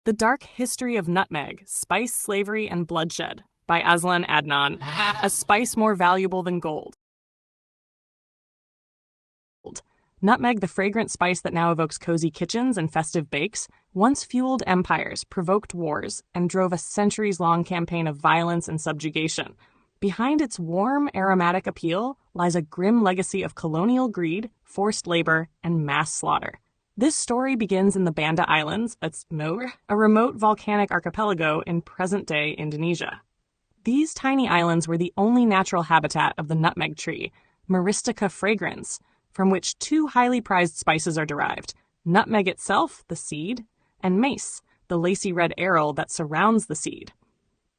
The Dark History of Nutmeg, Spice, Slavery, and Bloodshed by Azlan Adnan, a spice more valuable than gold. Nutmeg, the fragrant spice that now evokes cozy kitchens and festive bakes, once fueled empires, provoked wars, and drove a centuries-long campaign of violence and subjugation. Behind its warm, aromatic appeal lies a grim legacy of colonial greed, forced labor, and mass slaughter. This story begins in the Banda Islands, a remote volcanic archipelago in present-day Indonesia. These tiny islands were the only natural habitat of the nutmeg tree, Myristica fragrans, from which two highly prized spices are derived: nutmeg itself, the seed, and mace, the lacy red aril that surrounds the seed.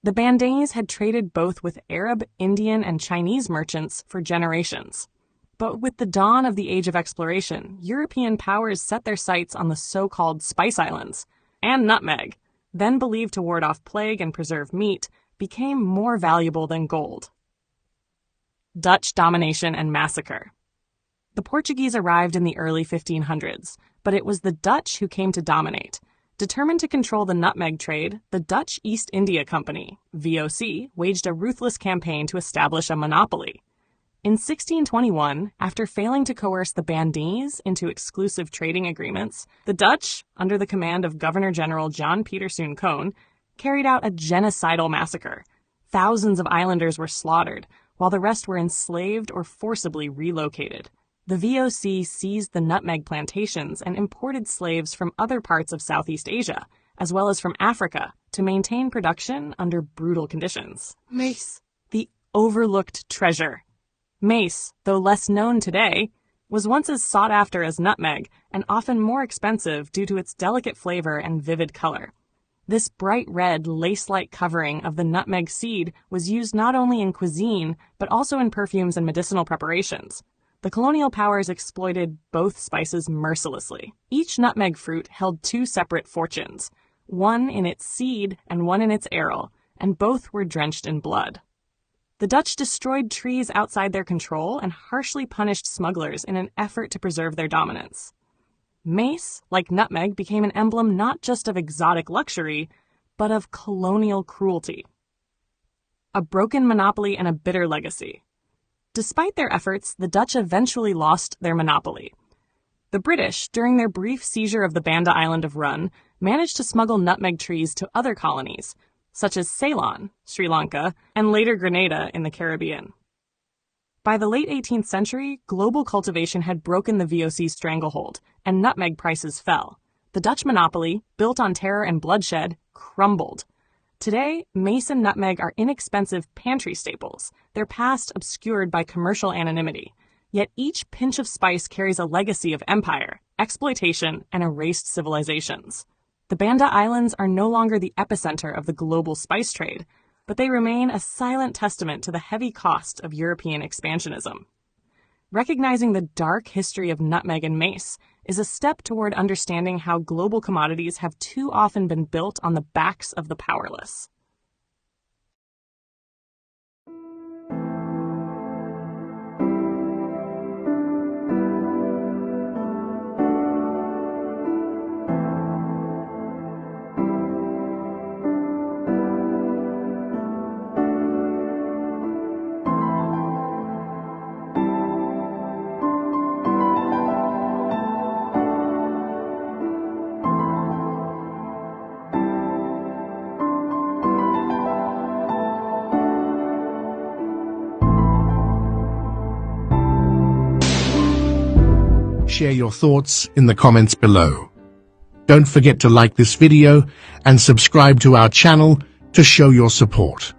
The Bandanese had traded both with Arab, Indian, and Chinese merchants for generations. But with the dawn of the Age of Exploration, European powers set their sights on the so-called Spice Islands, and nutmeg, then believed to ward off plague and preserve meat, became more valuable than gold. Dutch domination and massacre. The Portuguese arrived in the early 1500s, but it was the Dutch who came to dominate. Determined to control the nutmeg trade, the Dutch East India Company, VOC, waged a ruthless campaign to establish a monopoly. In 1621, after failing to coerce the Bandanese into exclusive trading agreements, the Dutch, under the command of Governor-General Jan Pieterszoon Coen, carried out a genocidal massacre. Thousands of islanders were slaughtered, while the rest were enslaved or forcibly relocated. The VOC seized the nutmeg plantations and imported slaves from other parts of Southeast Asia, as well as from Africa, to maintain production under brutal conditions. Mace, the overlooked treasure. Mace, though less known today, was once as sought after as nutmeg and often more expensive due to its delicate flavor and vivid color. This bright red, lace-like covering of the nutmeg seed was used not only in cuisine, but also in perfumes and medicinal preparations. The colonial powers exploited both spices mercilessly. Each nutmeg fruit held two separate fortunes, one in its seed and one in its aril, and both were drenched in blood. The Dutch destroyed trees outside their control and harshly punished smugglers in an effort to preserve their dominance. Mace, like nutmeg, became an emblem not just of exotic luxury, but of colonial cruelty. A broken monopoly and a bitter legacy. Despite their efforts, the Dutch eventually lost their monopoly. The British, during their brief seizure of the Banda Island of Run, managed to smuggle nutmeg trees to other colonies, such as Ceylon, Sri Lanka, and later Grenada in the Caribbean. By the late 18th century, global cultivation had broken the VOC's stranglehold, and nutmeg prices fell. The Dutch monopoly, built on terror and bloodshed, crumbled. Today, mace and nutmeg are inexpensive pantry staples, their past obscured by commercial anonymity. Yet each pinch of spice carries a legacy of empire, exploitation, and erased civilizations. The Banda Islands are no longer the epicenter of the global spice trade, but they remain a silent testament to the heavy cost of European expansionism. Recognizing the dark history of nutmeg and mace is a step toward understanding how global commodities have too often been built on the backs of the powerless. Share your thoughts in the comments below. Don't forget to like this video and subscribe to our channel to show your support.